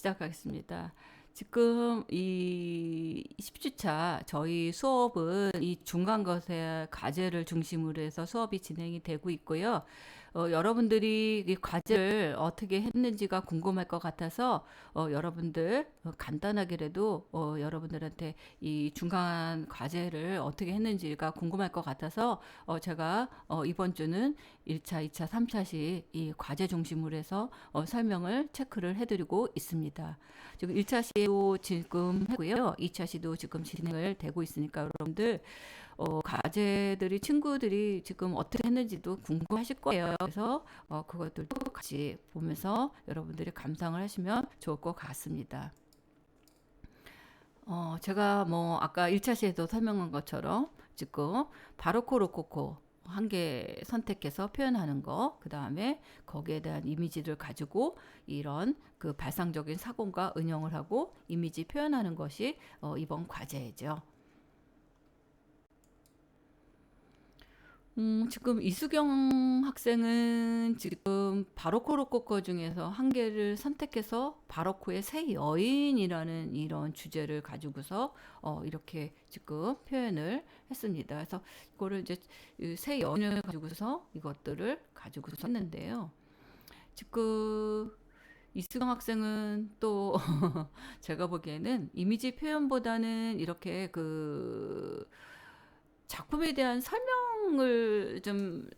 시작하겠습니다. 지금 이 10주차 저희 수업은 이 중간고사 과제를 중심으로 해서 수업이 진행이 되고 있고요. 여러분들이 이 과제를 어떻게 했는지가 궁금할 것 같아서 여러분들 간단하게라도 여러분들한테 이 중간 과제를 어떻게 했는지가 궁금할 것 같아서 제가 이번 주는 1차, 2차, 3차씩 이 과제 중심으로 해서 설명을 체크를 해드리고 있습니다. 지금 1차 시도 지금 했고요. 2차 시도 지금 진행을 되고 있으니까 여러분들 과제들이 친구들이 지금 어떻게 했는지도 궁금하실 거예요. 그래서 그것들도 같이 보면서 여러분들이 감상을 하시면 좋을 것 같습니다. 제가 뭐 아까 1차 시에도 설명한 것처럼 지금 바로코 로코코 한 개 선택해서 표현하는 거, 그 다음에 거기에 대한 이미지를 가지고 이런 그 발상적인 사고과 응용을 하고 이미지 표현하는 것이 이번 과제죠. 지금 이수경 학생은 지금 바로코 로코코 중에서 한 개를 선택해서 바로코의 새 여인이라는 이런 주제를 가지고서 이렇게 지금 표현을 했습니다. 그래서 이거를 이제 새 여인을 가지고서 이것들을 가지고서 했는데요. 지금 이수경 학생은 또 제가 보기에는 이미지 표현보다는 이렇게 그 작품에 대한 설명을 좀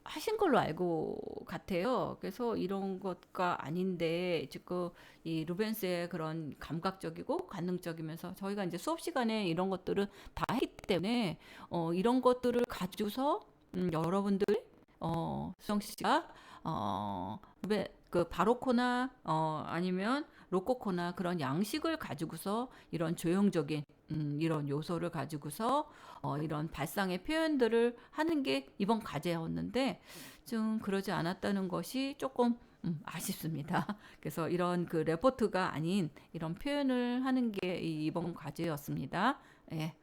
하신 걸로 알고 같아요. 그래서 이런 것가 아닌데 지금 이 루벤스의 그런 감각적이고 관능적이면서 저희가 이제 수업 시간에 이런 것들은 다 했기 때문에 이런 것들을 가지고서 여러분들 수정 씨가 그 바로코나 아니면 로코코나 그런 양식을 가지고서 이런 조형적인 이런 요소를 가지고서 이런 발상의 표현들을 하는 게 이번 과제였는데 좀 그러지 않았다는 것이 조금 아쉽습니다. 그래서 이런 그 레포트가 아닌 이런 표현을 하는 게 이번 과제였습니다. 예.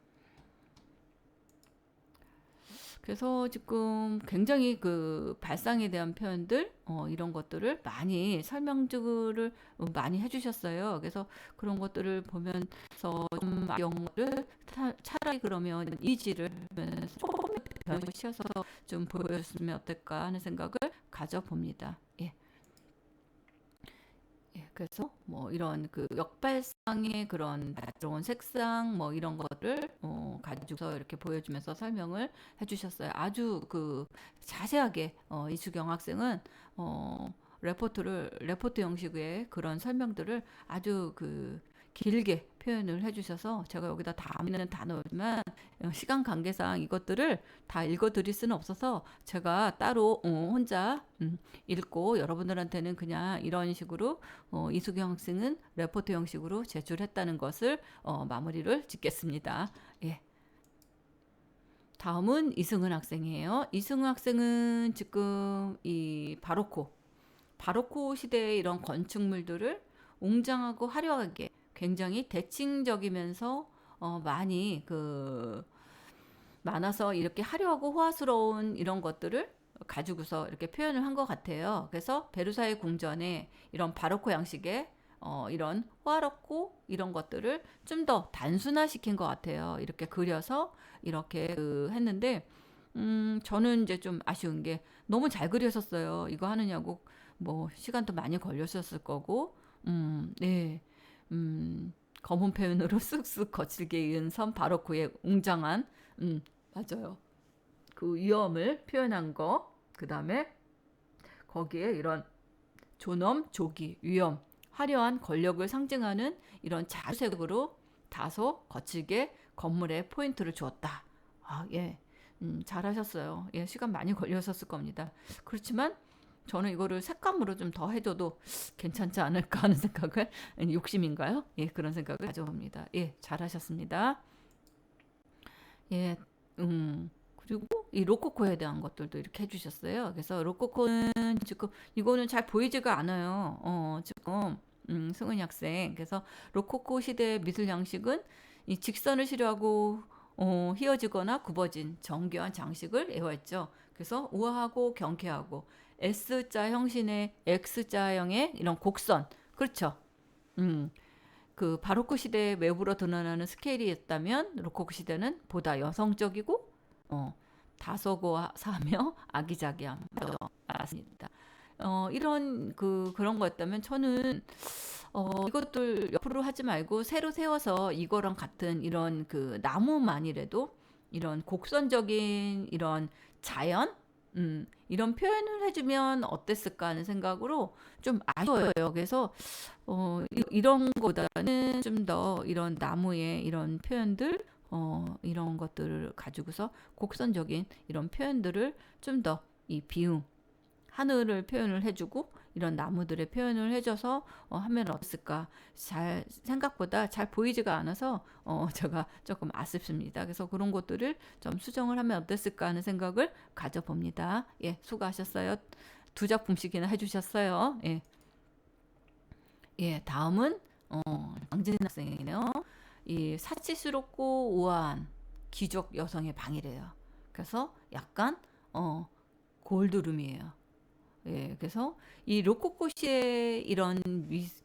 그래서 지금 굉장히 그 발상에 대한 표현들 이런 것들을 많이 설명들을 많이 해주셨어요. 그래서 그런 것들을 보면서 좀 영어를 차라리 그러면 이지를 조금 변시켜서 좀 보여줬으면 어떨까 하는 생각을 가져봅니다. 예. 예, 그래서 뭐 이런 그 역발상의 그런 다채로운 색상 뭐 이런 거를 가지고서 이렇게 보여주면서 설명을 해주셨어요. 아주 그 자세하게 이수경 학생은 레포트 형식의 그런 설명들을 아주 그 길게 표현을 해주셔서 제가 여기다 담는 단어지만 시간 관계상 이것들을 다 읽어드릴 수는 없어서 제가 따로 혼자 읽고 여러분들한테는 그냥 이런 식으로 이수경 학생은 레포트 형식으로 제출했다는 것을 마무리를 짓겠습니다. 예. 다음은 이승은 학생이에요. 이승은 학생은 지금 이 바로코 시대의 이런 건축물들을 웅장하고 화려하게 굉장히 대칭적이면서 많이 그 많아서 이렇게 화려하고 호화스러운 이런 것들을 가지고서 이렇게 표현을 한 것 같아요. 그래서 베르사유 궁전에 이런 바로코 양식의 이런 호화롭고 이런 것들을 좀 더 단순화시킨 것 같아요. 이렇게 그려서 이렇게 했는데 저는 이제 좀 아쉬운 게 너무 잘 그려졌어요. 이거 하느냐고 뭐 시간도 많이 걸렸었을 거고 네. 검은 표현으로 쓱쓱 거칠게 이은 선 바로코의 웅장한 맞아요. 그 위험을 표현한 거. 그다음에 거기에 이런 존엄, 조기, 위험, 화려한 권력을 상징하는 이런 자주색으로 다소 거칠게 건물에 포인트를 주었다. 아, 예. 잘하셨어요. 예, 시간 많이 걸렸었을 겁니다. 그렇지만 저는 이거를 색감으로 좀 더 해줘도 괜찮지 않을까 하는 생각을 욕심인가요? 예, 그런 생각을 가져봅니다. 예, 잘하셨습니다. 예, 그리고 이 로코코에 대한 것들도 이렇게 해주셨어요. 그래서 로코코는 지금 이거는 잘 보이지가 않아요. 지금 승은이 학생. 그래서 로코코 시대의 미술 양식은 이 직선을 싫어하고 휘어지거나 굽어진 정교한 장식을 애호했죠. 그래서 우아하고 경쾌하고 S자 형신의 X자형의 이런 곡선, 그렇죠. 음, 그 바로크 시대의 외부로 드러나는 스케일이었다면 로코코 시대는 보다 여성적이고 어, 다소고사며 아기자기함 맞습니다. 이런 그런 거였다면 저는 이것들 옆으로 하지 말고 새로 세워서 이거랑 같은 이런 그 나무만이라도 이런 곡선적인 이런 자연 이런 표현을 해주면 어땠을까 하는 생각으로 좀 아쉬워요. 그래서 이런 거보다는 좀 더 이런 나무의 이런 표현들 이런 것들을 가지고서 곡선적인 이런 표현들을 좀 더 이 비움 하늘을 표현을 해주고 이런 나무들의 표현을 해줘서 하면 어땠을까 잘 생각보다 잘 보이지가 않아서 제가 조금 아쉽습니다. 그래서 그런 것들을 좀 수정을 하면 어땠을까 하는 생각을 가져봅니다. 예, 수고하셨어요. 두 작품씩이나 해주셨어요. 예, 예, 다음은 장진 학생이네요. 이 사치스럽고 우아한 귀족 여성의 방이래요. 그래서 약간 골드룸이에요. 예, 그래서 이 로코코 시의 이런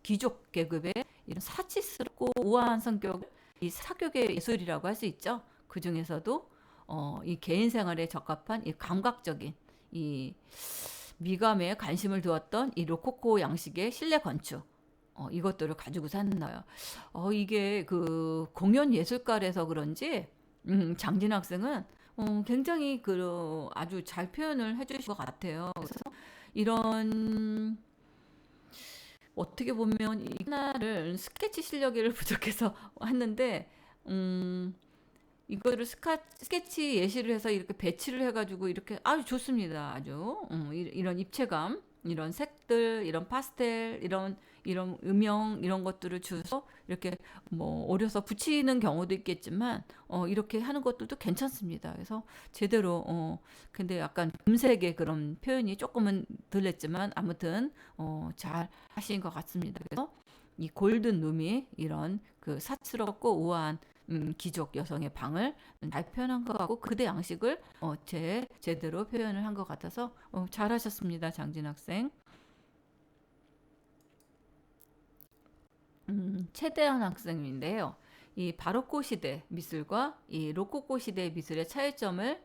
귀족 계급의 이런 사치스럽고 우아한 성격, 이 사교계 예술이라고 할 수 있죠. 그 중에서도 이 개인 생활에 적합한 이 감각적인 이 미감에 관심을 두었던 이 로코코 양식의 실내 건축, 이것들을 가지고 샀나요? 이게 그 공연 예술가라서 그런지 장진 학생은 굉장히 그 아주 잘 표현을 해주신 것 같아요. 그래서 이런 어떻게 보면 이 하나를 스케치 실력이 부족해서 했는데 이거를 스케치 예시를 해서 이렇게 배치를 해가지고 이렇게 아주 좋습니다. 아주 이런 입체감, 이런 색들, 이런 파스텔, 이런 음영 이런 것들을 주서 이렇게 뭐 오려서 붙이는 경우도 있겠지만 이렇게 하는 것들도 괜찮습니다. 그래서 제대로 근데 약간 금색의 그런 표현이 조금은 들렸지만 아무튼 잘 하신 것 같습니다. 그래서 이 골든 룸이 이런 그 사치롭고 우아한 귀족 여성의 방을 잘 표현한 것 같고 그대 양식을 제대로 표현을 한 것 같아서 잘하셨습니다, 장진 학생. 최대한 학생인데요. 이 바로코 시대 미술과 이 로코코 시대 미술의 차이점을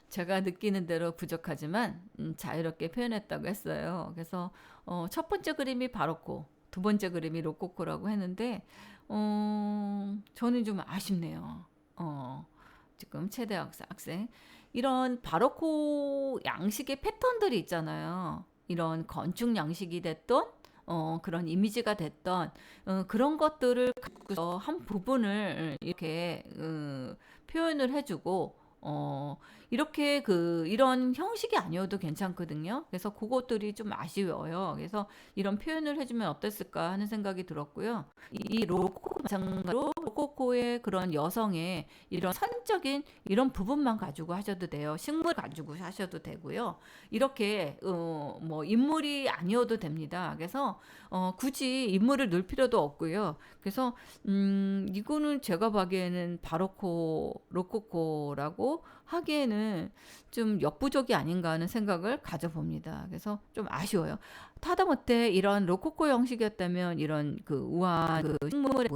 제가 느끼는 대로 부족하지만 자유롭게 표현했다고 했어요. 그래서 첫 번째 그림이 바로코, 두 번째 그림이 로코코라고 했는데 저는 좀 아쉽네요. 지금 최대 학생 이런 바로코 양식의 패턴들이 있잖아요. 이런 건축 양식이 됐던 그런 이미지가 됐던 그런 것들을 가지고서 한 부분을 이렇게 표현을 해주고 이렇게 이런 형식이 아니어도 괜찮거든요. 그래서 그것들이 좀 아쉬워요. 그래서 이런 표현을 해주면 어땠을까 하는 생각이 들었고요. 이 로코코 마찬가지로 로코코의 그런 여성의 이런 선적인 이런 부분만 가지고 하셔도 돼요. 식물 가지고 하셔도 되고요. 이렇게 뭐 인물이 아니어도 됩니다. 그래서 굳이 인물을 넣을 필요도 없고요. 그래서 이거는 제가 보기에는 바로코 로코코라고 하기에는 좀 역부족이 아닌가 하는 생각을 가져봅니다. 그래서 좀 아쉬워요. 하다못해 이런 로코코 형식이었다면 이런 그 우아한 그 식물의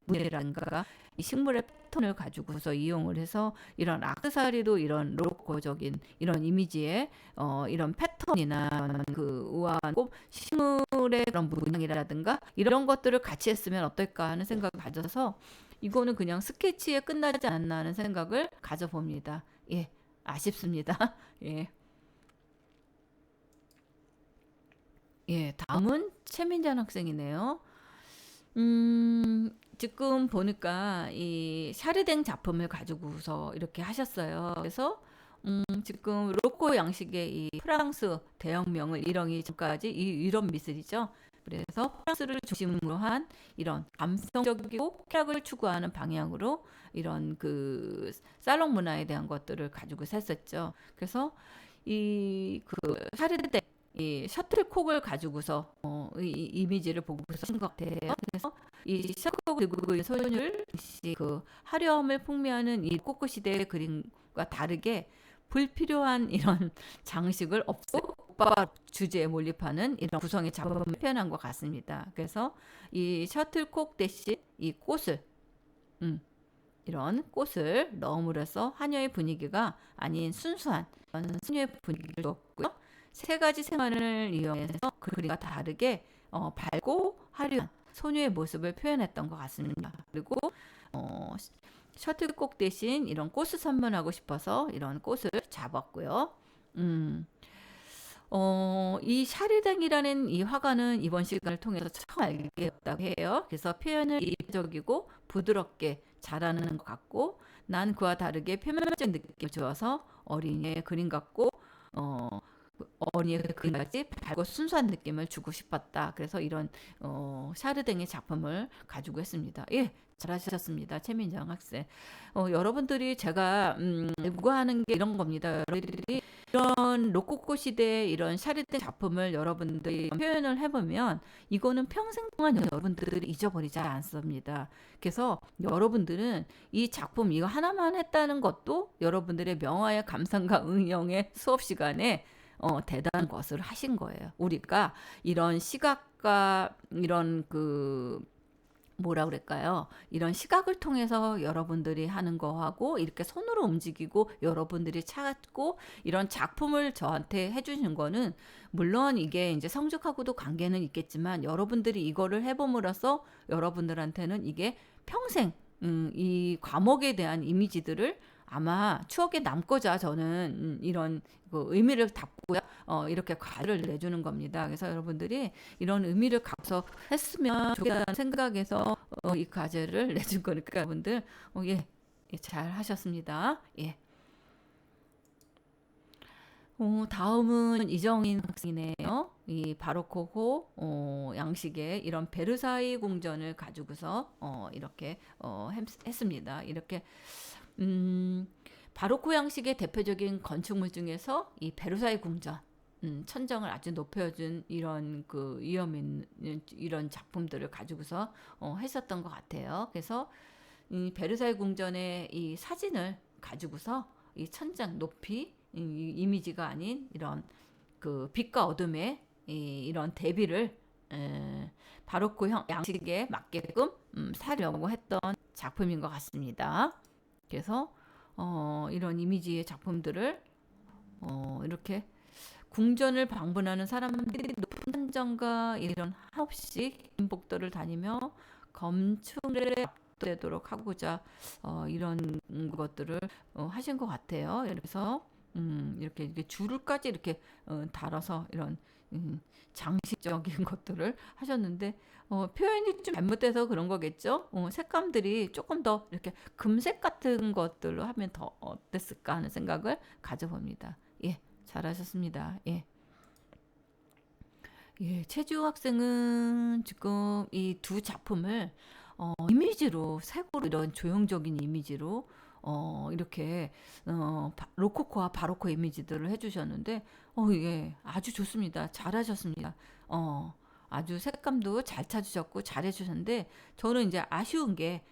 무늬라든가 이 식물의 패턴을 가지고서 이용을 해서 이런 액세서리도 이런 로코적인 이런 이미지의 이런 패턴이나 그 우아한 꼭 식물의 그런 문양이라든가 이런 것들을 같이 했으면 어떨까 하는 생각을 가져서 이거는 그냥 스케치에 끝나지 않나 하는 생각을 가져봅니다. 예, 아쉽습니다. 예. 예, 다음은 최민jan 학생이네요. 지금 보니까 이 샤르댕 작품을 가지고서 이렇게 하셨어요. 그래서 지금 로코 양식의 이 프랑스 대혁명을 일렁이기 전까지 이런 미술이죠. 그래서 프랑스를 중심으로 한 이런 감성적이고 쾌락을 추구하는 방향으로 이런 그 살롱 문화에 대한 것들을 가지고 샀었죠. 그래서 이 샤르댕 이 셔틀콕을 가지고서 이 이미지를 보고서 한 것 같아요. 그래서 이 셔틀콕을 들고 있는 소녀를 그 화려함을 풍미하는 이 코코 시대의 그림과 다르게 불필요한 이런 장식을 없애고 오빠 주제에 몰입하는 이런 구성의 작품을 표현한 것 같습니다. 그래서 이 셔틀콕 대신 이 꽃을 음, 이런 꽃을 넣음으로써 하녀의 분위기가 아닌 순수한 소녀의 분위기를 줬고요. 세 가지 생활을 이용해서 그림과 다르게 밝고 화려한 소녀의 모습을 표현했던 것 같습니다. 그리고 어, 셔틀콕 대신 이런 꽃을 선물하고 싶어서 이런 꽃을 잡았고요. 음, 이 샤르댕이라는 이 화가는 이번 시간을 통해서 처음 알게 되었다고 해요. 그래서 표현을 입체적이고 부드럽게 잘하는 것 같고, 난 그와 다르게 표면적인 느낌을 주어서 어린이의 그림 같고, 어, 어린이의 그림같이 밝고 순수한 느낌을 주고 싶었다. 그래서 이런 샤르댕의 작품을 가지고 했습니다. 예, 잘하셨습니다. 최민정 학생. 여러분들이 제가 요구하는 게 이런 겁니다. 여러분들이 이런 로코코 시대 이런 샤르댕 작품을 여러분들이 표현을 해보면 이거는 평생 동안 여러분들이 잊어버리지 않습니다. 그래서 여러분들은 이 작품 이거 하나만 했다는 것도 여러분들의 명화의 감상과 응용의 수업 시간에 대단한 것을 하신 거예요. 우리가 이런 시각과 이런 그 뭐라 그럴까요? 이런 시각을 통해서 여러분들이 하는 거하고 이렇게 손으로 움직이고 여러분들이 찾고 이런 작품을 저한테 해주신 거는 물론 이게 이제 성적하고도 관계는 있겠지만 여러분들이 이거를 해봄으로써 여러분들한테는 이게 평생 이 과목에 대한 이미지들을 아마 추억에 남고자 저는 이런 그 의미를 담고요. 이렇게 과제를 내주는 겁니다. 그래서 여러분들이 이런 의미를 갖고서 했으면 좋겠다는 생각에서 이 과제를 내준 거니까 여러분들 예, 예, 잘 하셨습니다. 예. 다음은 이정인 학생이네요. 이 바로코호 양식의 이런 베르사유 궁전을 가지고서 이렇게 했습니다. 이렇게 바로코 양식의 대표적인 건축물 중에서 이 베르사유 궁전, 천정을 아주 높여준 이런 그 위험 있는 이런 작품들을 가지고서 했었던 것 같아요. 그래서 이 베르사유 궁전의 이 사진을 가지고서 이 천장 높이 이 이미지가 아닌 이런 그 빛과 어둠의 이런 대비를 바로코 양식에 맞게끔 사려고 했던 작품인 것 같습니다. 그래서 이런 이미지의 작품들을 이렇게 궁전을 방문하는 사람들이 높은 산정과 이런 한없이 긴 복도를 다니며 검충들에 압도되도록 하고자 이런 것들을 하신 것 같아요. 그래서 이렇게 줄을까지 이렇게 달아서 이런 장식적인 것들을 하셨는데 표현이 좀 잘못돼서 그런 거겠죠. 색감들이 조금 더 이렇게 금색 같은 것들로 하면 더 어땠을까 하는 생각을 가져봅니다. 예, 잘하셨습니다. 예. 예, 최지우 학생은 지금 이 두 작품을 이미지로 색으로 이런 조형적인 이미지로 이렇게 로코코와 바로코 이미지들을 해주셨는데 예, 아주 좋습니다. 잘하셨습니다. 아주 색감도 잘 찾으셨고 잘해주셨는데 저는 이제 아쉬운 게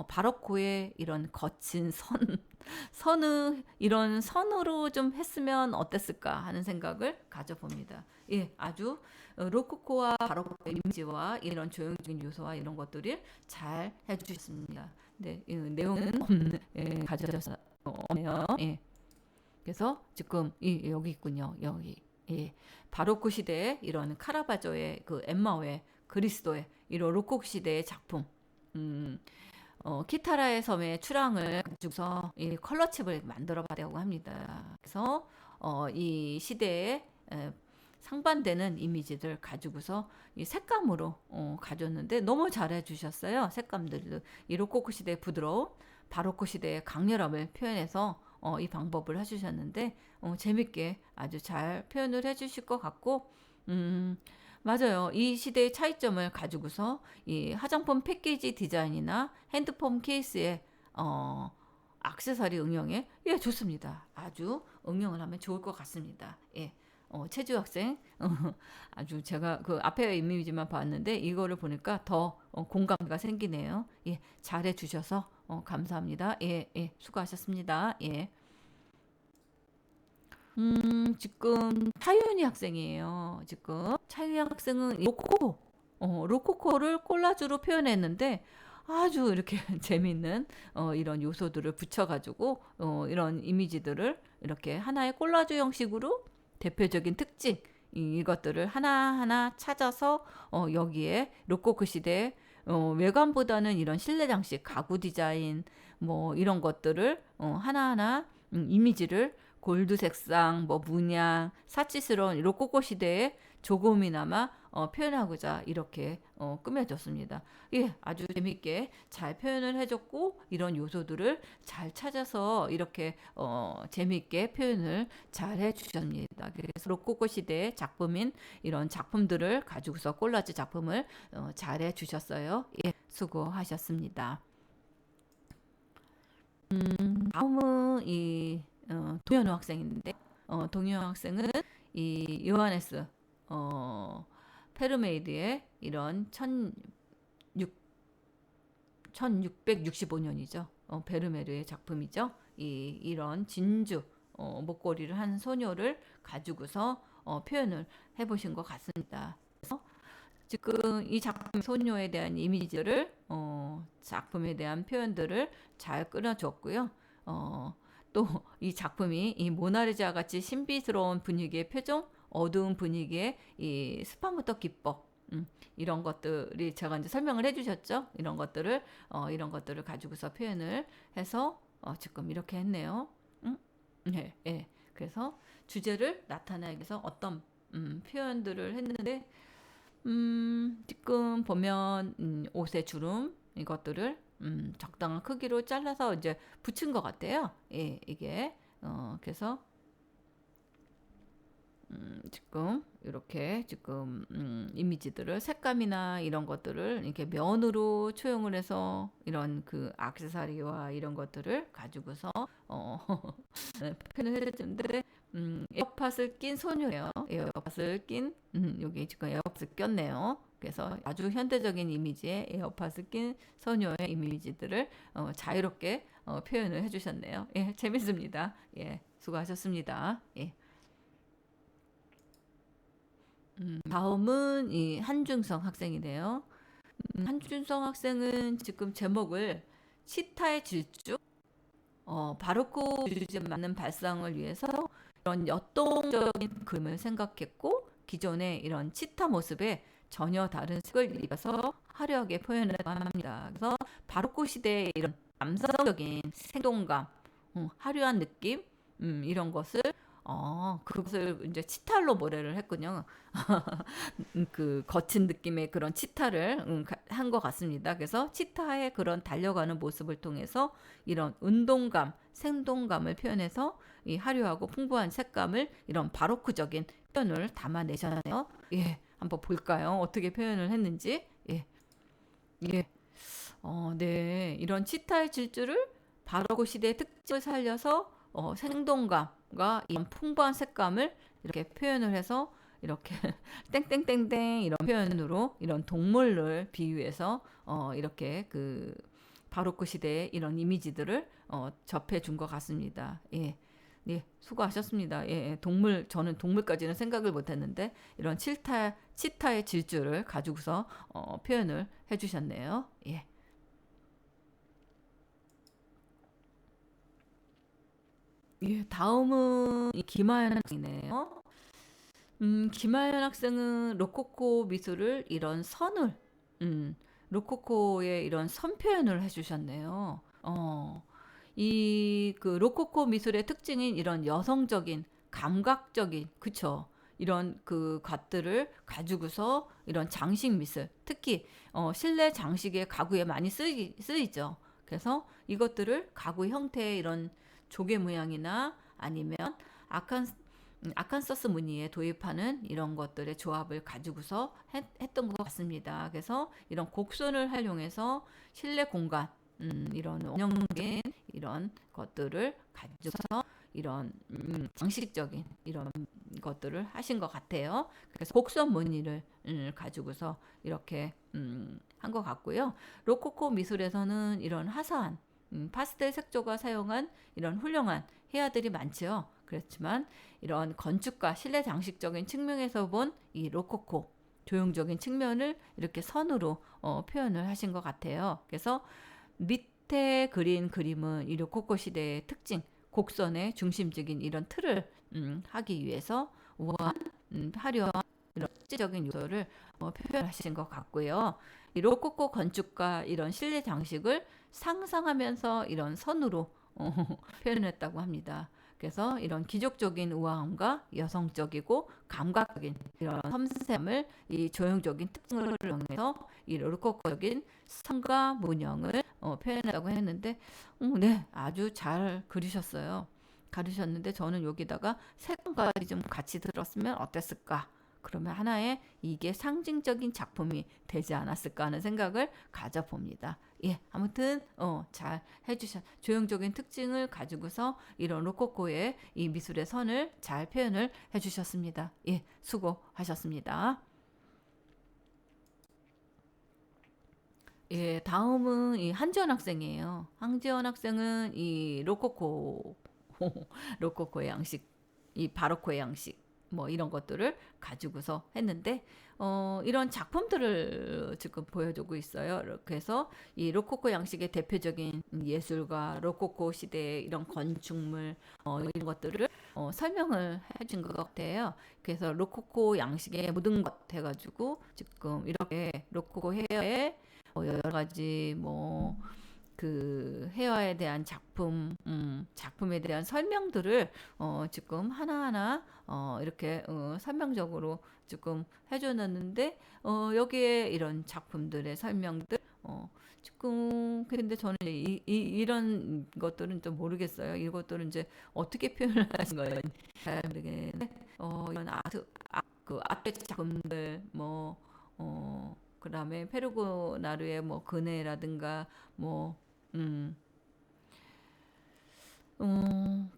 바로코의 이런 거친 선을 이런 선으로 좀 했으면 어땠을까 하는 생각을 가져봅니다. 예, 아주 로코코와 바로코 이미지와 이런 조형적인 요소와 이런 것들을 잘 해주셨습니다. 네, 내용은 없는 가져졌네요. 예. 그래서 지금 여기 있군요. 여기 바로크 시대의 이런 카라바조의 그 엠마오의 그리스도의 이런 로코코 시대의 작품. 키타라의 섬의 출항을 가지고서 이 컬러칩을 만들어 봤다고 합니다. 그래서 이 시대에 상반되는 이미지들 가지고서 이 색감으로 가졌는데 너무 잘해 주셨어요. 색감들도 이 로코코 시대의 부드러움, 바로코 시대의 강렬함을 표현해서 이 방법을 해주셨는데 재밌게 아주 잘 표현을 해주실 것 같고 맞아요. 이 시대의 차이점을 가지고서 이 화장품 패키지 디자인이나 핸드폰 케이스에 액세서리 응용에 예 좋습니다. 아주 응용을 하면 좋을 것 같습니다. 예. 최주 학생 아주 제가 그 앞에 이미지만 봤는데 이거를 보니까 더 공감가 생기네요. 예, 잘해 주셔서 감사합니다. 예, 예, 수고하셨습니다. 예. 지금 차윤희 학생이에요. 지금 차윤희 학생은 로코코를 콜라주로 표현했는데 아주 이렇게 재밌는 이런 요소들을 붙여가지고 이런 이미지들을 이렇게 하나의 콜라주 형식으로 대표적인 특징 이것들을 하나하나 찾아서 여기에 로코코 시대 외관보다는 이런 실내 장식, 가구 디자인 뭐 이런 것들을 하나하나 이미지를 골드 색상, 뭐 문양, 사치스러운 로코코 시대에 조금이나마 표현하고자 이렇게 꾸며줬습니다. 예, 아주 재밌게 잘 표현을 해줬고 이런 요소들을 잘 찾아서 이렇게 재밌게 표현을 잘 해주셨습니다. 그래서 로코코 시대의 작품인 이런 작품들을 가지고서 콜라주 작품을 잘 해주셨어요. 예, 수고하셨습니다. 다음은 이 동현우 학생인데 동현우 학생은 이 요하네스 페르메이드의 이런 1665년이죠. 베르메르의 작품이죠. 이런 진주 목걸이를 한 소녀를 가지고서 표현을 해보신 것 같습니다. 그래서 지금 이 작품 소녀에 대한 이미지를 작품에 대한 표현들을 잘 끌어줬고요. 또 이 작품이 이 모나리자 같이 신비스러운 분위기의 표정, 어두운 분위기의 이 스파무터 기법 이런 것들이 제가 이제 설명을 해주셨죠. 이런 것들을 가지고서 표현을 해서 지금 이렇게 했네요. 네, 예. 그래서 주제를 나타내기 위해서 어떤 표현들을 했는데 지금 보면 옷의 주름 이것들을 적당한 크기로 잘라서 이제 붙인 것 같아요. 예, 이게 그래서 지금 이렇게 지금 이미지들을 색감이나 이런 것들을 이렇게 면으로 초용을 해서 이런 그 액세서리와 이런 것들을 가지고서 표현을 해주는데 에어팟을 낀 소녀예요. 에어팟을 낀 여기 지금 에어팟을 꼈네요. 그래서 아주 현대적인 이미지의 에어팟을 낀 소녀의 이미지들을 자유롭게 표현을 해주셨네요. 예, 재밌습니다. 예, 수고하셨습니다. 예. 다음은 이 한준성 학생이네요. 한준성 학생은 지금 제목을 치타의 질주, 바로코 주제에 맞는 발상을 위해서 이런 역동적인 그림을 생각했고 기존의 이런 치타 모습에 전혀 다른 색을 입혀서 화려하게 표현을 합니다. 그래서 바로코 시대의 이런 남성적인 생동감, 화려한 느낌, 이런 것을 그것을 이제 치탈로 모래를 했군요. 그 거친 느낌의 그런 치타를 한 것 같습니다. 그래서 치타의 그런 달려가는 모습을 통해서 이런 운동감, 생동감을 표현해서 이 화려하고 풍부한 색감을 이런 바로크적인 표현을 담아내셨네요. 예, 한번 볼까요? 어떻게 표현을 했는지. 예, 예. 네, 이런 치타의 질주를 바로크 시대의 특징을 살려서 생동감과 이런 풍부한 색감을 이렇게 표현을 해서 이렇게 땡땡땡땡 이런 표현으로 이런 동물을 비유해서 이렇게 그 바로크 시대의 이런 이미지들을 접해 준 것 같습니다. 예. 네, 수고하셨습니다. 예, 저는 동물까지는 생각을 못 했는데, 이런 치타의 질주를 가지고서 표현을 해주셨네요. 예. 예, 다음은 김하연 학생이네요. 김하연 학생은 로코코 미술을 이런 로코코의 이런 선 표현을 해주셨네요. 이 그 로코코 미술의 특징인 이런 여성적인, 감각적인, 그쵸? 이런 그 것들을 가지고서 이런 장식 미술, 특히 실내 장식의 가구에 많이 쓰이죠. 그래서 이것들을 가구 형태의 이런 조개 모양이나 아니면 아칸 아칸소스 무늬에 도입하는 이런 것들의 조합을 가지고서 했던 것 같습니다. 그래서 이런 곡선을 활용해서 실내 공간, 이런 원형적인 이런 것들을 가지고서 이런 장식적인 이런 것들을 하신 것 같아요. 그래서 곡선 무늬를 가지고서 이렇게 한 것 같고요. 로코코 미술에서는 이런 화사한 파스텔 색조가 사용한 이런 훌륭한 해야들이 많죠. 그렇지만 이런 건축과 실내 장식적인 측면에서 본 이 로코코 조형적인 측면을 이렇게 선으로 표현을 하신 것 같아요. 그래서 밑에 그린 그림은 이 로코코 시대의 특징, 곡선의 중심적인 이런 틀을 하기 위해서 우아한 화려한 이런 실질적인 요소를 표현하신 것 같고요. 이 로코코 건축과 이런 실내 장식을 상상하면서 이런 선으로 표현했다고 합니다. 그래서 이런 기족적인 우아함과 여성적이고 감각적인 이런 섬세함을 이 조형적인 특징을 이용해서 이 로코코적인 선과 문형을 표현했다고 했는데, 네, 아주 잘 그리셨어요. 가르셨는데 저는 여기다가 색감까지 좀 같이 들었으면 어땠을까? 그러면 하나의 이게 상징적인 작품이 되지 않았을까 하는 생각을 가져봅니다. 예, 아무튼 잘 해주셔. 조형적인 특징을 가지고서 이런 로코코의 이 미술의 선을 잘 표현을 해주셨습니다. 예, 수고하셨습니다. 예, 다음은 이 한지원 학생이에요. 한지원 학생은 이 로코코, 로코코의 양식, 이 바로코의 양식, 뭐 이런 것들을 가지고서 했는데, 이런 작품들을 지금 보여주고 있어요. 그래서 이 로코코 양식의 대표적인 예술과 로코코 시대의 이런 건축물, 이런 것들을 설명을 해준 것 같아요. 그래서 로코코 양식의 모든 것 해가지고 지금 이렇게 로코코 헤어에 여러 가지 뭐 그 회화에 대한 작품, 작품에 대한 설명들을 지금 하나하나 이렇게 설명적으로 지금 해줘놨는데 여기에 이런 작품들의 설명들 지금 근데 저는 이런 것들은 좀 모르겠어요. 이것들은 이제 어떻게 표현을 하신 거예요? 잘 모르겠는데 이런 그 아트 작품들 그다음에 페르고나르의 뭐 그네라든가 뭐 음,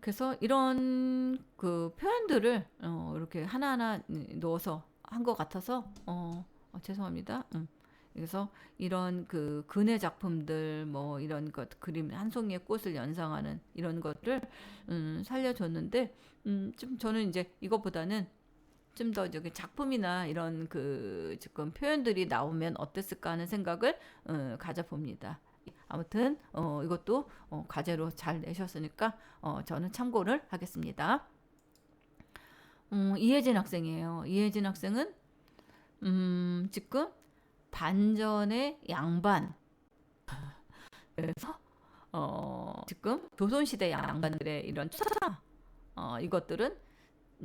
그래서 이런 그 표현들을 이렇게 하나하나 넣어서 한 것 같아서 죄송합니다. 그래서 이런 그 근해 작품들 뭐 이런 것 그림 한 송이의 꽃을 연상하는 이런 것들 살려줬는데 좀 저는 이제 이것보다는 좀 더 저기 작품이나 이런 그 지금 표현들이 나오면 어땠을까 하는 생각을 가져봅니다. 아무튼 이것도 과제로 잘 내셨으니까 저는 참고를 하겠습니다. 이혜진 학생이에요. 이혜진 학생은 지금 반전의 양반. 그래서 지금 조선시대 양반들의 이런 추사 이것들은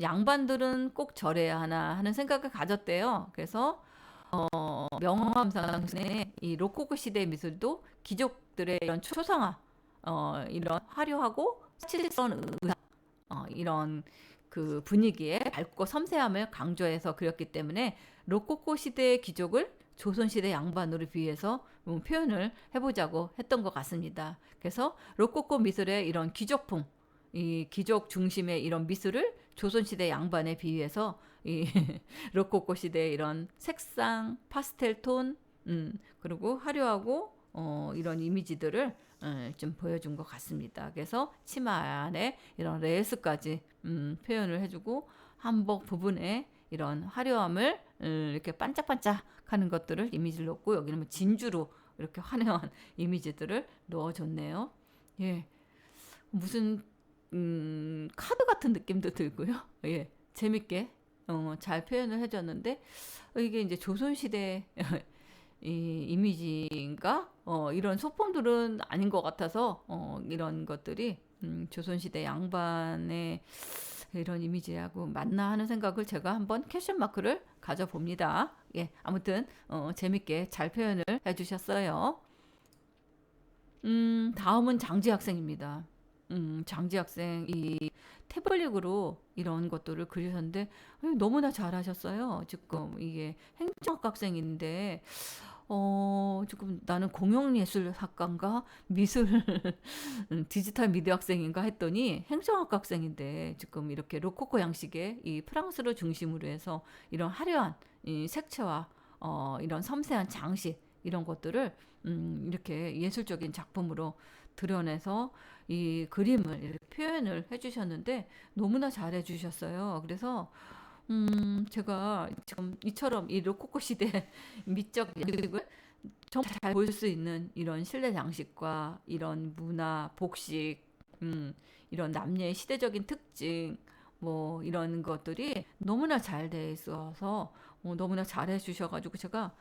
양반들은 꼭 저래야 하나 하는 생각을 가졌대요. 그래서 명함상의 이 로코코 시대 미술도 귀족들의 이런 초상화, 이런 화려하고 스틸스러운 의상, 이런 그 분위기에 밝고 섬세함을 강조해서 그렸기 때문에 로코코 시대의 귀족을 조선시대 양반으로 비해서 표현을 해보자고 했던 것 같습니다. 그래서 로코코 미술의 이런 귀족풍, 이 귀족 중심의 이런 미술을 조선시대 양반에 비유해서 이 로코코 시대의 이런 색상, 파스텔 톤, 그리고 화려하고 이런 이미지들을 좀 보여준 것 같습니다. 그래서 치마 안에 이런 레이스까지 표현을 해주고 한복 부분에 이런 화려함을 이렇게 반짝반짝하는 것들을 이미지를 넣고 여기는 뭐 진주로 이렇게 화려한 이미지들을 넣어줬네요. 예, 무슨 카드 같은 느낌도 들고요. 예, 재밌게 잘 표현을 해줬는데 이게 이제 조선시대 이 이미지인가 이런 소품들은 아닌 것 같아서 이런 것들이 조선시대 양반의 이런 이미지하고 맞나 하는 생각을 제가 한번 퀘션 마크를 가져봅니다. 예, 아무튼 재밌게 잘 표현을 해주셨어요. 다음은 장지 학생입니다. 장지 학생 이 태블릿으로 이런 것들을 그리셨는데 너무나 잘하셨어요. 지금 이게 행정학 학생인데 조금 나는 공영예술학과인가 미술 디지털 미디어 학생인가 했더니 행정학 학생인데 지금 이렇게 로코코 양식의 이 프랑스를 중심으로 해서 이런 화려한 이 색채와 이런 섬세한 장식 이런 것들을 이렇게 예술적인 작품으로 드러내서 이 그림을 이렇게 표현을 해주셨는데 너무나 잘해 주셨어요. 그래서 제가 지금 이처럼 이 로코코 시대 미적 양식을 정말 잘 볼 수 있는 이런 실내 장식과 이런 문화, 복식, 이런 남녀의 시대적인 특징, 뭐 이런 것들이 너무나 잘 돼 있어서 너무나 잘해 주셔가지고 제가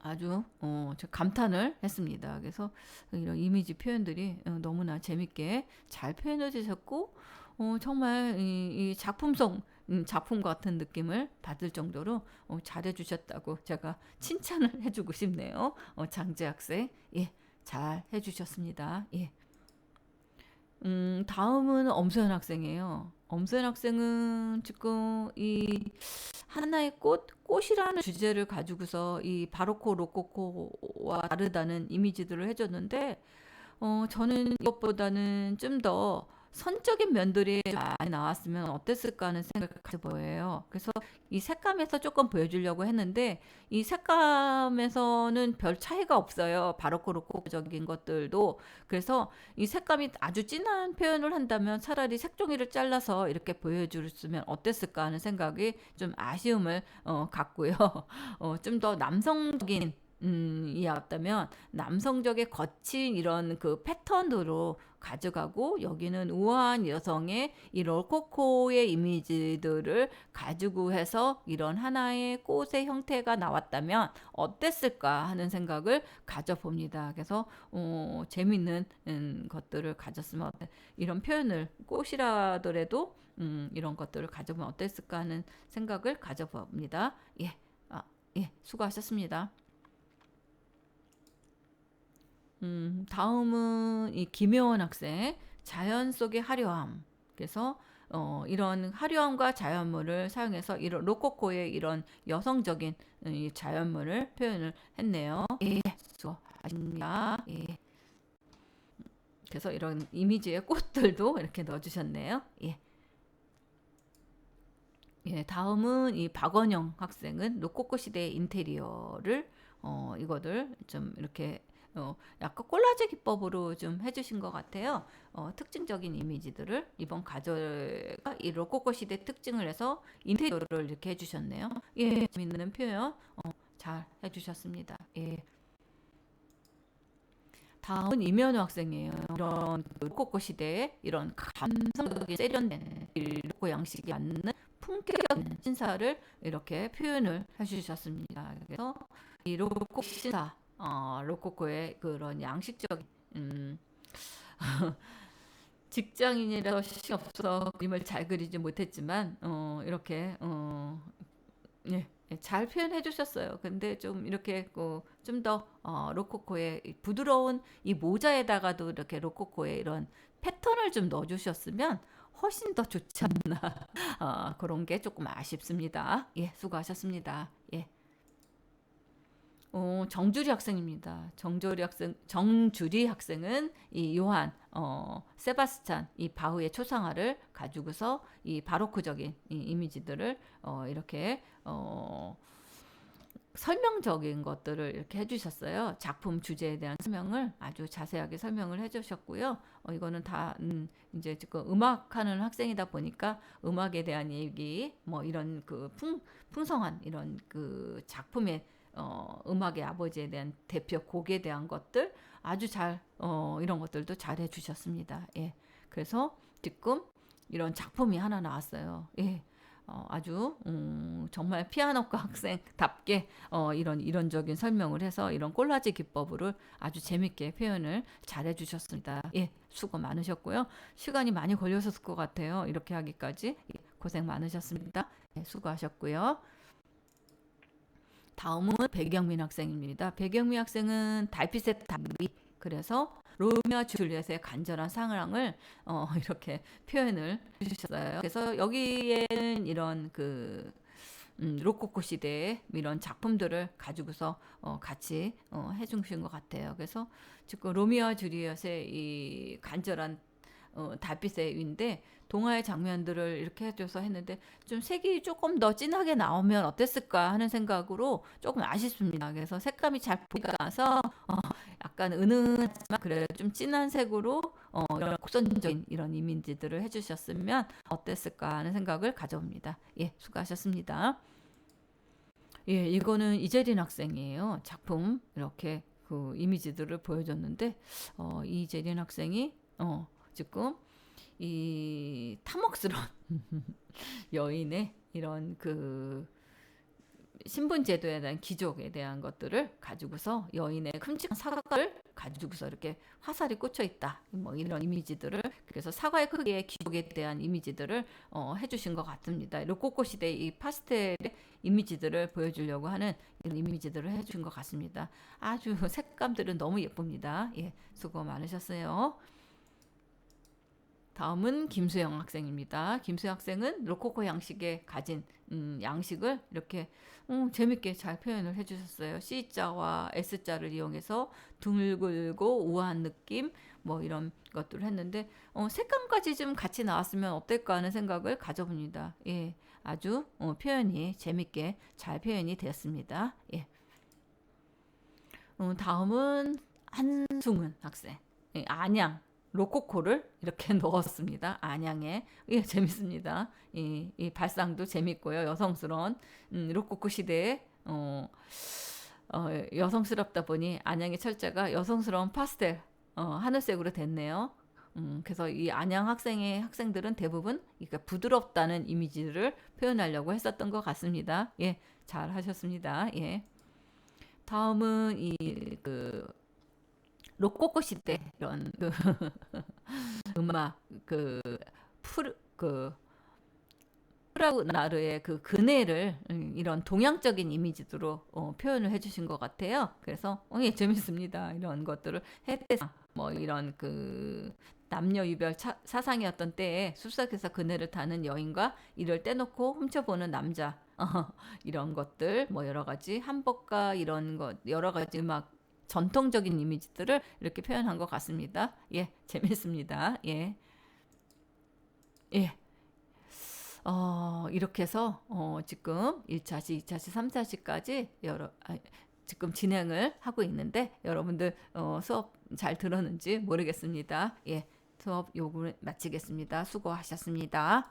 아주 저 감탄을 했습니다. 그래서 이런 이미지 표현들이 너무나 재밌게 잘 표현해 주셨고 정말 이 작품성 작품 같은 느낌을 받을 정도로 잘해 주셨다고 제가 칭찬을 해주고 싶네요. 장재 학생, 예, 잘 해주셨습니다. 예. 다음은 엄소연 학생이에요. 엄소연 학생은 지금 이 하나의 꽃이라는 주제를 가지고서 이 바로코 로코코와 다르다는 이미지들을 해줬는데, 저는 이것보다는 좀 더 선적인 면들이 좀 많이 나왔으면 어땠을까 하는 생각을 가져보여요. 그래서 이 색감에서 조금 보여주려고 했는데, 이 색감에서는 별 차이가 없어요. 바로코 로코적인 것들도. 그래서 이 색감이 아주 진한 표현을 한다면 차라리 색종이를 잘라서 이렇게 보여줬으면 어땠을까 하는 생각이 좀 아쉬움을 갖고요. 좀 더 남성적인 이었다면 남성적의 거친 이런 그 패턴으로 가져가고 여기는 우아한 여성의 이 롤코코의 이미지들을 가지고 해서 이런 하나의 꽃의 형태가 나왔다면 어땠을까 하는 생각을 가져봅니다. 그래서 재밌는 것들을 가졌으면 이런 표현을 꽃이라더라도 이런 것들을 가져보면 어땠을까 하는 생각을 가져봅니다. 예, 예, 수고하셨습니다. 다음은 이 김효원 학생, 자연 속의 화려함. 그래서 이런 화려함과 자연물을 사용해서 이런 로코코의 이런 여성적인 이 자연물을 표현을 했네요. 예, 수고하십니다. 예. 그래서 이런 이미지의 꽃들도 이렇게 넣어주셨네요. 예. 예, 다음은 이 박원영 학생은 로코코 시대의 인테리어를 이거를 좀 이렇게 약간 콜라주 기법으로 좀 해주신 것 같아요. 특징적인 이미지들을 이번 가절가 이 로코코 시대 특징을 해서 인테리어를 이렇게 해주셨네요. 예, 재밌는 표현 잘 해주셨습니다. 예. 다음은 이면우 학생이에요. 이런 그 로코코 시대의 이런 감성적인 세련된 로코 양식이 맞는 품격 있는 신사를 이렇게 표현을 해주셨습니다. 그래서 이 로코코 신사, 로코코의 그런 양식적인 직장인이라서 시간이 없어서 그림을 잘 그리지 못했지만 이렇게 예, 잘 표현해 주셨어요. 근데 좀 이렇게 좀 더 로코코의 이 부드러운 이 모자에다가도 이렇게 로코코의 이런 패턴을 좀 넣어 주셨으면 훨씬 더 좋지 않나. 그런 게 조금 아쉽습니다. 예, 수고하셨습니다. 예. 정주리 학생입니다. 정주리 학생은 이 요한, 세바스찬, 이 바흐의 초상화를 가지고서 이 바로크적인 이 이미지들을 이렇게 설명적인 것들을 이렇게 해주셨어요. 작품 주제에 대한 설명을 아주 자세하게 설명을 해주셨고요. 이거는 다 이제 지금 음악하는 학생이다 보니까 음악에 대한 얘기, 뭐 이런 그 풍성한 이런 그 작품의 음악의 아버지에 대한 대표 곡에 대한 것들 아주 잘 이런 것들도 잘 해주셨습니다. 예, 그래서 지금 이런 작품이 하나 나왔어요. 예. 아주 정말 피아노과 학생답게 이런 이론적인 설명을 해서 이런 콜라지 기법으로 아주 재밌게 표현을 잘 해주셨습니다. 예, 수고 많으셨고요. 시간이 많이 걸렸을 것 같아요. 이렇게 하기까지 예, 고생 많으셨습니다. 예, 수고하셨고요. 다음은 배경민 학생입니다. 배경민 학생은 달빛의 담비 그래서 로미오 줄리엣의 간절한 사랑을 이렇게 표현을 해주셨어요. 그래서 여기에는 이런 그 로코코 시대의 이런 작품들을 가지고서 같이 해주신 것 같아요. 그래서 지금 로미오와 줄리엣의 이 간절한 달빛의 위인데 동화의 장면들을 이렇게 해줘서 했는데 좀 색이 조금 더 진하게 나오면 어땠을까 하는 생각으로 조금 아쉽습니다. 그래서 색감이 잘 보이지 않아서 약간 은은하지만 그래 좀 진한 색으로 이런 곡선적인 이런 이미지들을 해주셨으면 어땠을까 하는 생각을 가져옵니다. 예, 수고하셨습니다. 예, 이거는 이재린 학생이에요. 작품 이렇게 그 이미지들을 보여줬는데 이재린 학생이 지금 이 탐욕스러운 여인의 이런 그 신분제도에 대한 귀족에 대한 것들을 가지고서 여인의 큼직한 사과를 가지고서 이렇게 화살이 꽂혀 있다. 뭐 이런 이미지들을 그래서 사과의 크기의 귀족에 대한 이미지들을 해주신 것 같습니다. 로코코 시대의 이 파스텔의 이미지들을 보여주려고 하는 이런 이미지들을 해주신 것 같습니다. 아주 색감들은 너무 예쁩니다. 예, 수고 많으셨어요. 다음은 김수영 학생입니다. 김수영 학생은 로코코 양식에 가진 양식을 이렇게 재밌게 잘 표현을 해주셨어요. C자와 S자를 이용해서 둥글고 우아한 느낌 뭐 이런 것들을 했는데 색감까지 좀 같이 나왔으면 어떨까 하는 생각을 가져봅니다. 예, 아주 표현이 재밌게 잘 표현이 되었습니다. 예. 다음은 한승훈 학생. 예, 안양. 로코코를 이렇게 넣었습니다. 안양에. 예, 재밌습니다. 이 발상도 재밌고요. 여성스러운 로코코 시대에 여성스럽다 보니 안양의 철자가 여성스러운 파스텔 하늘색으로 됐네요. 그래서 이 안양 학생들은 대부분 그러니까 부드럽다는 이미지를 표현하려고 했었던 것 같습니다. 예, 잘 하셨습니다. 예. 다음은 그 로코코 시대 이런 그 음악 그 프라그나르의 그 그네를 이런 동양적인 이미지로 표현을 해주신 것 같아요. 그래서 예, 재밌습니다. 이런 것들을 해대상 뭐 이런 그 남녀 유별 사상이었던 때에 숲속에서 그네를 타는 여인과 이를 떼놓고 훔쳐보는 남자 이런 것들 뭐 여러 가지 한복과 이런 것 여러 가지 음악 전통적인 이미지들을 이렇게 표현한 것 같습니다. 예, 재밌습니다. 예. 예. 이렇게 해서 지금 1차시, 2차시, 3차시까지 지금 진행을 하고 있는데 여러분들 수업 잘 들었는지 모르겠습니다. 예. 수업 요구 마치겠습니다. 수고하셨습니다.